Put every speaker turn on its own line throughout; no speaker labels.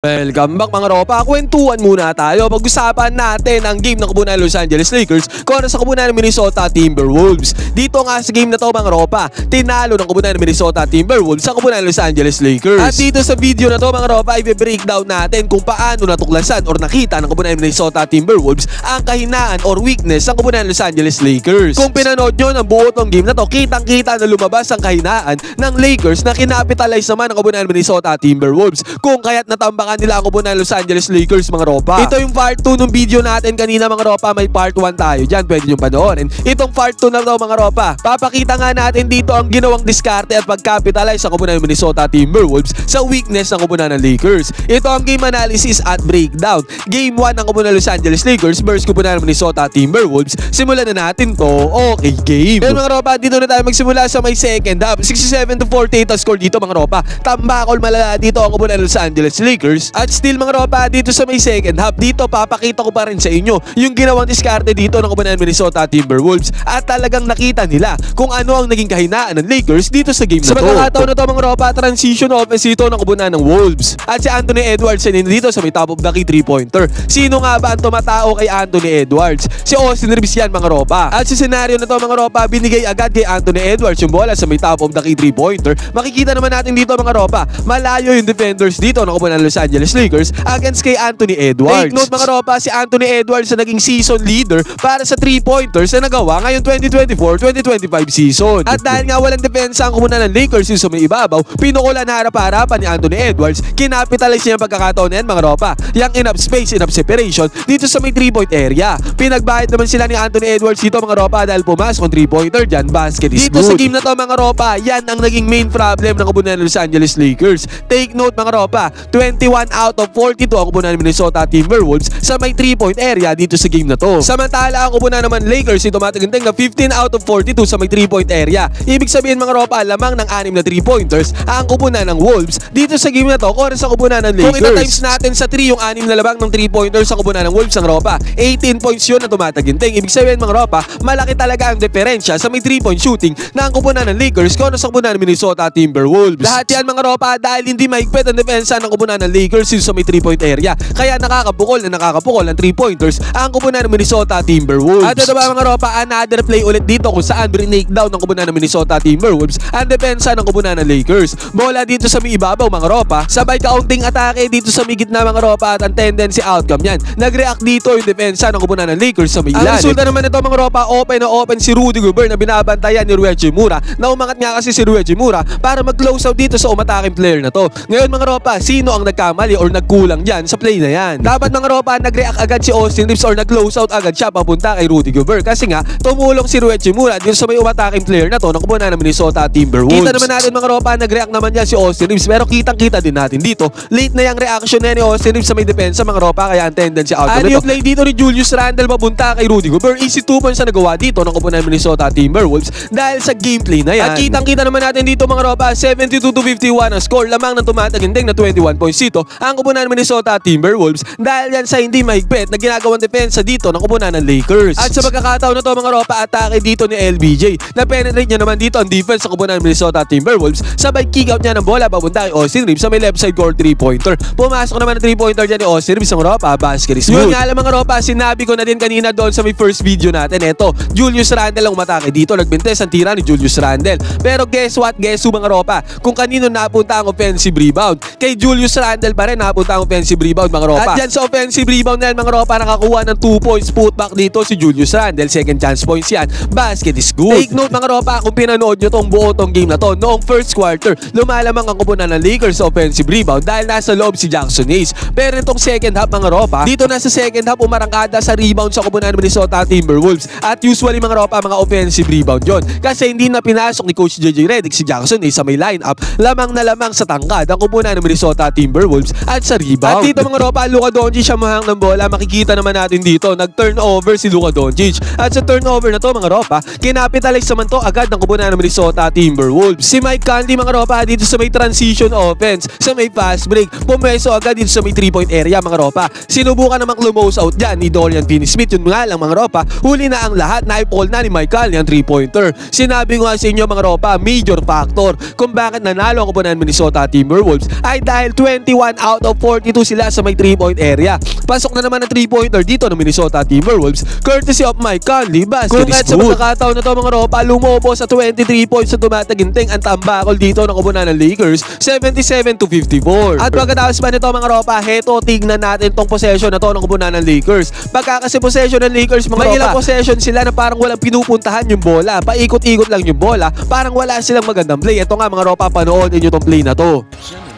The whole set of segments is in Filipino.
Welcome back mga ropa, kwentuhan muna tayo. Pag-usapan natin ang game ng kubunan ng Los Angeles Lakers kontra sa kubunan ng Minnesota Timberwolves. Dito nga sa game na to mga ropa, tinalo ng kubunan ng Minnesota Timberwolves sa kubunan ng Los Angeles Lakers. At dito sa video na to mga ropa, i-breakdown natin kung paano natuklasan or nakita ng kubunan ng Minnesota Timberwolves ang kahinaan or weakness ng kubunan ng Los Angeles Lakers. Kung pinanood nyo ng buo tong game na to, kitang-kita na lumabas ang kahinaan ng Lakers na kinapitalize naman ng kubunan ng Minnesota Timberwolves, kung kaya't natambakan nila ang kubunan ng Los Angeles Lakers mga ropa. Ito yung part 2 ng video natin kanina mga ropa, may part 1 tayo dyan, pwede nyo panoorin. Itong part 2 na to mga ropa, papakita nga natin dito ang ginawang diskarte at pagkapitalize sa kubunan ng Minnesota Timberwolves sa weakness ng kubunan ng Lakers. Ito ang game analysis at breakdown. Game 1 ng kubunan ng Los Angeles Lakers versus kubunan ng Minnesota Timberwolves. Simulan na natin to. Okay, game. Pero mga ropa, dito na tayo magsimula sa may second half. 67-48 ang score dito mga ropa. Tambakol malala dito ang kubunan ng Los Angeles Lakers. At still mga ropa, dito sa may second half, dito papakita ko pa rin sa inyo yung ginawang diskarte dito ng kubunan ng Minnesota Timberwolves. At talagang nakita nila kung ano ang naging kahinaan ng Lakers dito sa game na to. Sa pagkakataon na to mga ropa, transition offense dito ng kubunan ng Wolves. At si Anthony Edwards ay dito sa may top of the key 3-pointer. Sino nga ba ang tumatao kay Anthony Edwards? Si Austin Reeves yan mga ropa. At sa senaryo na to mga ropa, binigay agad kay Anthony Edwards yung bola sa may top of the key 3-pointer. Makikita naman natin dito mga ropa, malayo yung defenders dito ng kubunan ng Los Angeles Lakers against kay Anthony Edwards. Take note mga ropa, si Anthony Edwards na naging season leader para sa 3-pointers na nagawa ngayong 2024-2025 season. At dahil nga walang depensa ang kubunan ng Lakers yung sa may ibabaw, pinukulan na harap-harapan ni Anthony Edwards, kinapitalize niya yung pagkakataon na yan mga ropa. Yung enough space, enough separation dito sa may 3-point area. Pinagbahid naman sila ni Anthony Edwards dito mga ropa dahil pumasok ang 3-pointer dyan, basket is dito good. Sa game na to mga ropa, yan ang naging main problem ng kubunan ng Los Angeles Lakers. Take note mga ropa, 21 out of 42 ang kubunan ng Minnesota Timberwolves sa may 3-point area dito sa game na to. Samantala ang kubunan naman Lakers ay tumataginteng na 15 out of 42 sa may 3-point area. Ibig sabihin mga ropa, lamang ng 6 na 3-pointers ang kubunan ng Wolves dito sa game na to kontra sa kubunan ng Lakers. Kung ita-times natin sa 3 yung 6 na labang ng 3-pointers sa kubunan ng Wolves ang ropa, 18 points yun na tumataginteng. Ibig sabihin mga ropa, malaki talaga ang diferensya sa may 3-point shooting na ang kubunan ng Lakers kontra sa kubunan ng Minnesota Timberwolves. Lahat yan mga ropa dahil hindi mahigpit ang depensa ng kubunan ng Lakers sa may 3-point area. Kaya nakakapukol ng 3-pointers ang kubunan ng Minnesota Timberwolves. At ito ba mga ropa, another play ulit dito kung saan breakdown ng kubunan ng Minnesota Timberwolves ang depensa ng kubunan ng Lakers. Bola dito sa may ibabaw mga ropa, sabay kaunting atake dito sa may gitna mga ropa at ang tendency outcome yan. Nag-react dito yung depensa ng kubunan ng Lakers sa may ilalim. Ang resulta naman ito mga ropa, open na open si Rudy Gobert na binabantayan ni Rui Hachimura. Na umangat nga kasi si Rui Hachimura para mag-close out dito sa umataking player na to. Ngayon mga ropa, sino ang nagkamali or nagkulang dyan sa play na yan? Dapat mga ropa, nag-react agad si Austin Reeves or nag-close out agad siya papunta kay Rudy Gobert kasi nga tumulong si Rui Hachimura dito sa may umataking player na to ng kubunan ng Minnesota Timberwolves. Kita naman natin mga ropa, nag-react naman yan si Austin Reeves, pero kitang-kita din natin dito late na yung reaction na ni Austin Reeves sa may depensa mga ropa, kaya ang tendency outcome nito. Yung play dito ni Julius Randle papunta kay Rudy Gobert, easy 2 points na nagawa dito ng kubunan ng Minnesota Timberwolves dahil sa gameplay na yan. At kitang-kita naman natin dito mga ropa, 72-51 ang score, lamang ng tumataginteng na 21 points dito ang kubunan ng Minnesota Timberwolves dahil yan sa hindi mahigpit na ginagawang depensa dito ng kubunan ng Lakers. At sa pagkakataon na to mga ropa, atake dito ni LBJ na penetrate niya naman dito ang defense sa kubunan ng Minnesota Timberwolves, sabay kick out niya ng bola papunta kay Austin Reeves sa may left side court 3-pointer. Pumasok naman ang 3-pointer dyan ni Austin Reeves ng ropa, basket is good. Yun nga lang mga ropa, sinabi ko na din kanina doon sa may first video natin, eto Julius Randle ang umatake dito, nagbintes ang tira ni Julius Randle. Pero guess what, guess who mga ropa, kung kanino napunta ang offensive rebound, kay Julius Randle pa rin napunta ang offensive rebound mga ropa. At dyan sa offensive rebound na yan mga ropa, nakakuha ng 2 points putback dito si Julius Randle, second chance points yan, basket is good. Take note mga ropa, kung pinanood nyo tong buo tong game na to, noong first quarter lumalamang ang kubunan ng Lakers sa offensive rebound dahil nasa loob si Jackson Hayes. Pero itong second half mga ropa, dito na sa second half umarangkada sa rebound sa kubunan ng Minnesota Timberwolves. At usually mga ropa, mga offensive rebound yon kasi hindi na pinasok ni Coach JJ Redick si Jackson Hayes sa may lineup, lamang na lamang sa tangkad ang kubunan ng Minnesota Timberwolves at sa rebound. At dito mga ropa, Luka Doncic siya mahang ng bola, makikita naman natin dito nag-turnover si Luka Doncic. At sa turnover na to mga ropa, kinapitalize naman to agad ng kubunan ng Minnesota Timberwolves. Si Mike Conley mga ropa dito sa may transition offense, sa may fast break, pumeso agad dito sa may 3-point area mga ropa. Sinubukan namang close out dyan ni Dorian Finney-Smith, yun nga lang mga ropa, huli na ang lahat, na-fall na ni Mike Conley ang 3-pointer. Sinabi ko nga sa inyo mga ropa, major factor kung bakit nanalo ang kubunan ng Minnesota Timberwolves ay dahil 21 21 out of 42 sila sa may 3-point area. Pasok na naman ang 3-pointer dito ng Minnesota Timberwolves courtesy of Mike Conley. Basket is good. Sa pagkakataon na to mga ropa, lumobo sa 23 points sa tumataginting ang tambakol dito ng kubunan ng Lakers, 77-54. At pagkatapos pa nito mga ropa, heto tignan natin tong possession na to ng kubunan ng Lakers. Pagka kasi possession ng Lakers mga ropa, may ilang possession sila na parang walang pinupuntahan yung bola, paikot-ikot lang yung bola, parang wala silang magandang play. Ito nga mga ropa, panoodin nyo tong play na to.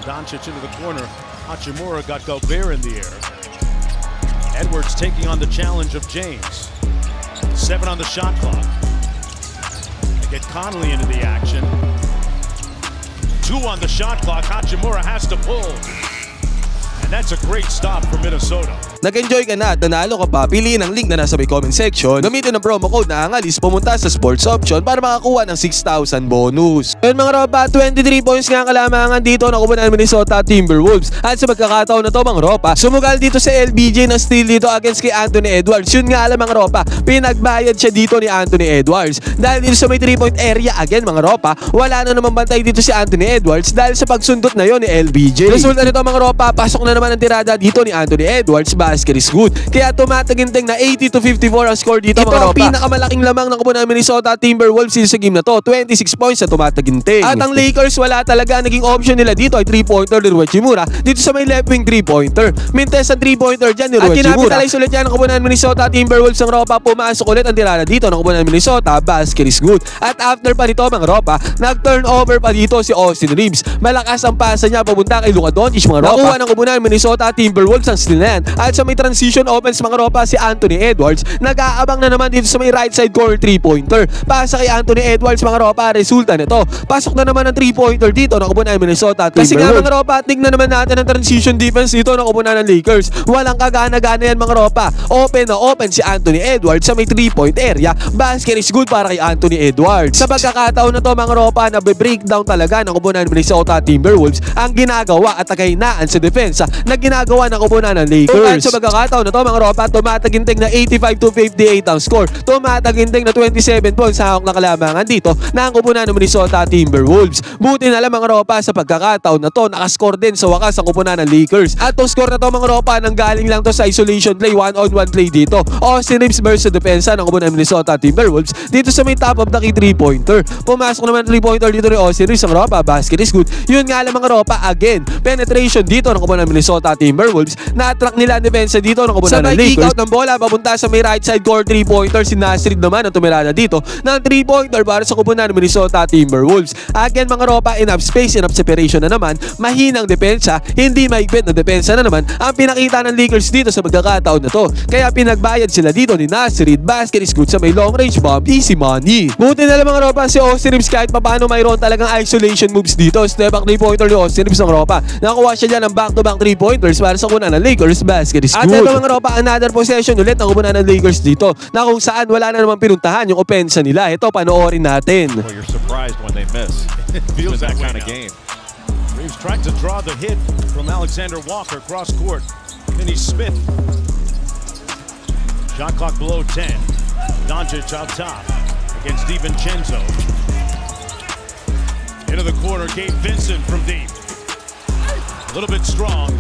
Doncic into the corner. Hachimura got Gobert in the air. Edwards taking on the challenge of James. 7 on the shot clock. They get Conley into the action. 2 on the shot clock. Hachimura has to pull. And that's a great stop for Minnesota.
Nag-enjoy ka na at nanalo ka pa, piliin ang link na nasa may comment section. Gamitin ang promo code na ANGALIS, pumunta sa sports option para makakuha ng 6,000 bonus. Ngayon mga ropa, 23 points nga ang kalamangan dito na kubunan ng Minnesota Timberwolves. At sa pagkakataon na to mga ropa, sumugal dito sa LBJ na steal dito against kay Anthony Edwards. Yun nga alam mga ropa, pinagbayad siya dito ni Anthony Edwards. Dahil dito sa may 3-point area again mga ropa, wala na naman bantay dito si Anthony Edwards dahil sa pagsundot na yon ni LBJ. Resulta nito mga ropa, pasok na naman ang tirada dito ni Anthony Edwards. Basket is good. Kaya tumataginting na 80-54 ang score dito mga ropa. Ito ang pinakamalaking lamang ng kubunan ng Minnesota Timberwolves sa game na to. 26 points na tumataginting. At ang Lakers wala talaga. Naging option nila dito ay 3-pointer ni Hachimura. Dito sa may left wing 3-pointer. Mintes ang 3-pointer dyan ni Hachimura. At kinapitalize ulit yan ng kubunan ng Minnesota Timberwolves ang ropa. Pumasok ulit ang tirada dito ng kubunan ng Minnesota. Basket is good. At after pa nito mga ropa, nag-turnover pa dito si Austin Reeves. Malakas ang pasa niya papunta kay Luka Doncic mga ropa. Nakuha ng kubunan ng Minnesota Timberwolves ang steal na yan. At sa may transition offense mga ropa, si Anthony Edwards nag-aabang na naman dito sa may right side corner 3-pointer. Pasa kay Anthony Edwards mga ropa, resulta nito. Pasok na naman ang 3-pointer dito ng kubunan ng Minnesota Timberwolves. Kasi nga mga ropa, tignan naman natin ang transition defense dito ng kubunan ng Lakers. Walang kagana-gana yan mga ropa. Open na open si Anthony Edwards sa may 3-point area. Basket is good para kay Anthony Edwards. Sa pagkakataon na to mga ropa, na-breakdown talaga ng kubunan ng Minnesota Timberwolves ang ginagawa at kahinaan sa depensa na ginagawa ng kubunan ng Lakers. At sa pagkakataon na to mga ropa, tumataginting na 85-58 ang score. Tumataginting na 27 points sa hawak na kalamangan dito na ang kupunan ng Minnesota Timberwolves. Buti na lang mga ropa, sa pagkakataon na to, nakascore din sa wakas ang kupunan ng Lakers. At itong score na to mga ropa, nanggaling lang to sa isolation play, one-on-one play dito. Austin Reeves versus depensa ng kupunan ng Minnesota Timberwolves dito sa may top of the key 3-pointer. Pumasok naman 3-pointer dito ni Austin Reeves ang ropa. Basket is good. Yun nga lang mga ropa, again, penetration dito ng kupunan ng Minnesota Timberwolves. Na-attract nila ang depensa dito ng kupunan ng Lakers. Out ng bola papunta sa may right side court 3-pointer. Si Nasrid naman ang tumirada dito ng 3-pointer para sa kupunan ng Minnesota Timberwolves. Again mga ropa, enough space, enough separation na naman. Mahinang depensa, hindi maigpit na depensa na naman ang pinakita ng Lakers dito sa pagkakataon na to. Kaya pinagbayad sila dito ni Nasrid. Basket is good sa may long range bomb, easy money. Buti na lang mga ropa, si Austin Reeves kahit paano mayroon talagang isolation moves dito. Step back 3-pointer ni Austin Reeves ng ropa. Nakuha siya dyan ng back-to-back 3-pointers para sa kupunan ng Lakers. Basket is good. At ito mga ropa, another possession ulit ng kupunan ng Lakers dito na kung saan wala na naman pinuntahan yung opensa nila. Ito, panoorin natin.
Well, you're surprised when they miss. It feels that kind of game. Reeves tried to draw the hit from Alexander Walker cross court. Finney Smith. Shot clock below 10. Doncic out top against DiVincenzo. Into the corner, Gabe Vincent from deep. A little bit strong.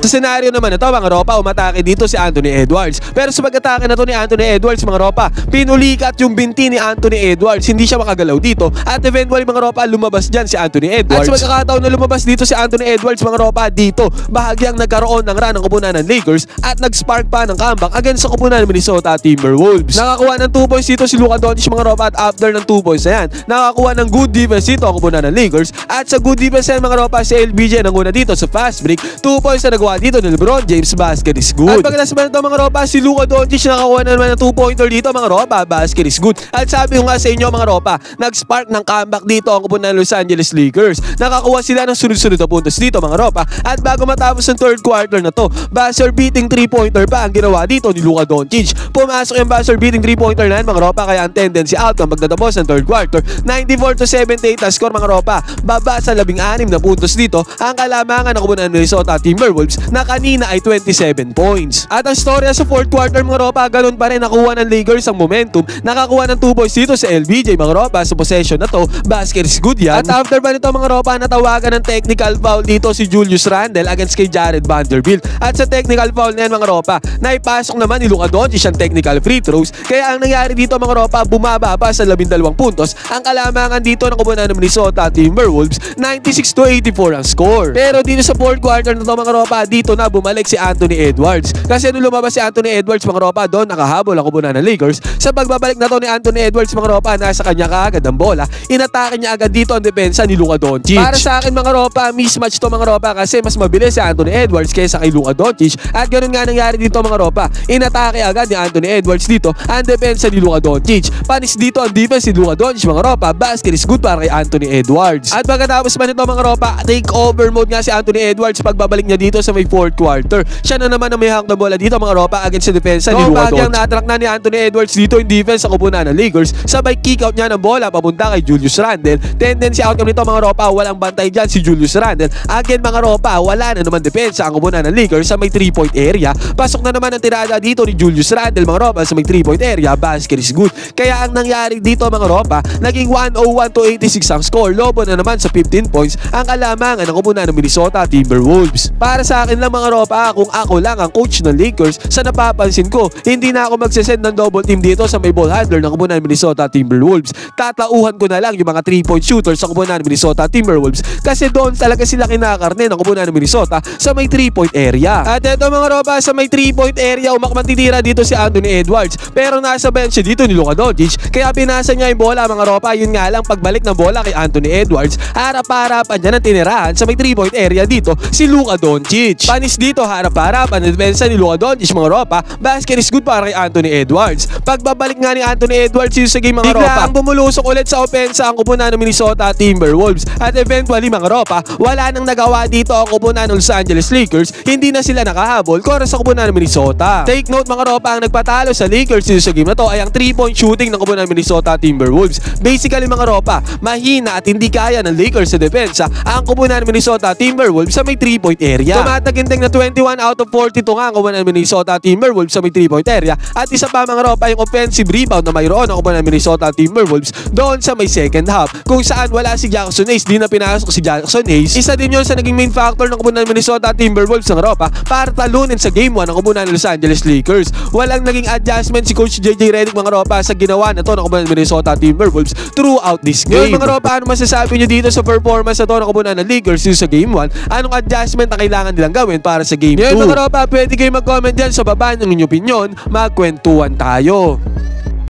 Sa senaryo naman ito mga ropa, umatake dito si Anthony Edwards. Pero sa pag-atake na to ni Anthony Edwards mga ropa, pinulikat yung binti ni Anthony Edwards. Hindi siya makagalaw dito. At eventually mga ropa, lumabas dyan si Anthony Edwards. At sa pagkakataon na lumabas dito si Anthony Edwards mga ropa, dito bahagyang nagkaroon ng run ng kupunan ng Lakers at nag-spark pa ng comeback against sa kupunan ng Minnesota Timberwolves. Nakakuha ng 2 points dito si Luka Doncic mga ropa, at after ng 2 points na yan, nakakuha ng good defense dito ang kupunan ng Lakers. At sa good defense yan mga ropa, si LBJ nanguna dito sa fast break. 2 points na nagawa dito ni LeBron James. Basket is good. At pagkatapos naman ito mga ropa, si Luka Doncic nakakuha na naman ng 2-pointer dito mga ropa. Basket is good. At sabi ko nga sa inyo mga ropa, nag-spark ng comeback dito ang kupunan ng Los Angeles Lakers. Nakakuha sila ng sunod-sunod na puntos dito mga ropa. At bago matapos ang third quarter na to, buzzer beating 3-pointer pa ang ginawa dito ni Luka Doncic. Pumasok yung buzzer beating 3-pointer na yan mga ropa, kaya ang tendency outcome pagtatapos ng third quarter, 94-78 na score mga ropa. Baba sa 16 na puntos dito ang kalamangan ng kupunan ng Minnesota Timberwolves na kanina ay 27 points. At ang storya sa fourth quarter mga ropa, ganun pa rin, nakuha ng Lakers ang momentum, nakakuha ng 2 points dito sa LBJ mga ropa sa possession na to, basket is good yan. At after ba nito mga ropa, natawagan ng technical foul dito si Julius Randle against kay Jared Vanderbilt. At sa technical foul na yan mga ropa, naipasok naman ni Luka Doncic ang technical free throws, kaya ang nangyari dito mga ropa, bumaba pa sa 12 puntos ang kalamangan dito ng kubunan ng Minnesota Timberwolves, 96-84 ang score. Pero dito sa fourth quarter na to mga ropa, dito na bumalik si Anthony Edwards, kasi nung lumabas si Anthony Edwards mga ropa, doon nakahabol ang kubunan ng Lakers. Sa pagbabalik na to ni Anthony Edwards mga ropa, nasa kanya kaagad ang bola, inatake niya agad dito ang depensa ni Luka Doncic. Para sa akin mga ropa, mismatch to mga ropa, kasi mas mabilis si Anthony Edwards kaysa kay Luka Doncic, at ganun nga nangyari dito mga ropa, inatake agad ni Anthony Edwards dito ang depensa ni Luka Doncic. Panis dito ang defense ni Luka Doncic mga ropa, basket is good para kay Anthony Edwards. At pagkatapos man ito mga ropa, take over mode nga si Anthony Edwards pagbabalik niya dito sa may fourth quarter. Siya na naman ang may hawak na bola dito mga ropa against sa depensa ni Luka Doncic. Na-attract na ni Anthony Edwards dito yung defense sa kupunan ng Lakers, sabay kick out niya ng bola papunta kay Julius Randle. Tendency outcome nito mga ropa, walang bantay dyan si Julius Randle. Again mga ropa, wala na naman depensa ang kupunan ng Lakers sa may 3-point area. Pasok na naman ang tirada dito ni Julius Randle mga ropa sa may 3-point area, basket is good. Kaya ang nangyari dito mga ropa, naging 101-86 ang score. Lobo na naman sa 15 points ang kalamangan ng kupunan ng Minnesota Timberwolves. Para sa akin lang mga ropa, kung ako lang ang coach ng Lakers, sa napapansin ko, hindi na ako magsesend ng double team dito sa may ball handler ng kupunan ng Minnesota Timberwolves. Tatauhan ko na lang yung mga 3-point shooters sa kupunan ng Minnesota Timberwolves, kasi doon talaga sila kinakarne ng kupunan ng Minnesota sa may 3-point area. At eto mga ropa, sa may 3-point area, umakmantitira dito si Anthony Edwards, pero nasa bench dito ni Luka Doncic, kaya pinasa niya yung bola mga ropa. Yun nga lang, pagbalik ng bola kay Anthony Edwards, harap-harapan niya ng tinirahan sa may 3-point area dito si Luka Doncic. Panis dito, harap-harapan ang depensa ni Luka Doncic mga ropa, basket is good para kay Anthony Edwards. Pagbabalik nga ni Anthony Edwards sa game mga ropa, bigla ang bumulusok ulit sa opensa ang kupunan ng Minnesota Timberwolves, at eventually mga ropa, wala nang nagawa dito ang kupunan ng Los Angeles Lakers, hindi na sila nakahabol kora sa kupunan ng Minnesota. Take note mga ropa, ang nagpatalo sa Lakers sa game na to ay ang 3-point shooting ng kupunan ng Minnesota Timberwolves. Basically mga ropa, mahina at hindi kaya ng Lakers sa depensa ang kupunan ng Minnesota Timberwolves sa may 3-point area. Tumataginting na 21 out of 42 nga ang kupunan ng Minnesota Timberwolves sa may 3-point area, at isa pa mga ropa yung offensive rebound na mayroon ang kupunan ng Minnesota Timberwolves doon sa may second half, kung saan wala si Jackson Hayes, di na pinasok si Jackson Hayes. Isa din yun sa naging main factor ng kupunan ng Minnesota Timberwolves ng ropa para talunin sa game 1 ng kupunan ng Los Angeles Lakers. Walang naging adjustment si Coach JJ Redick mga ropa sa ginawa na to ng kupunan ng Minnesota Timberwolves throughout this game. Ngayon mga ropa, ano masasabi nyo dito sa performance na to ng kupunan ng Lakers sa game 1? Anong adjustment na kailangan nilang gawin para sa game 2? Ngayon mga ropa, pwede kayo mag-comment dyan sa baba ng inyong opinion, magkwentuhan tayo.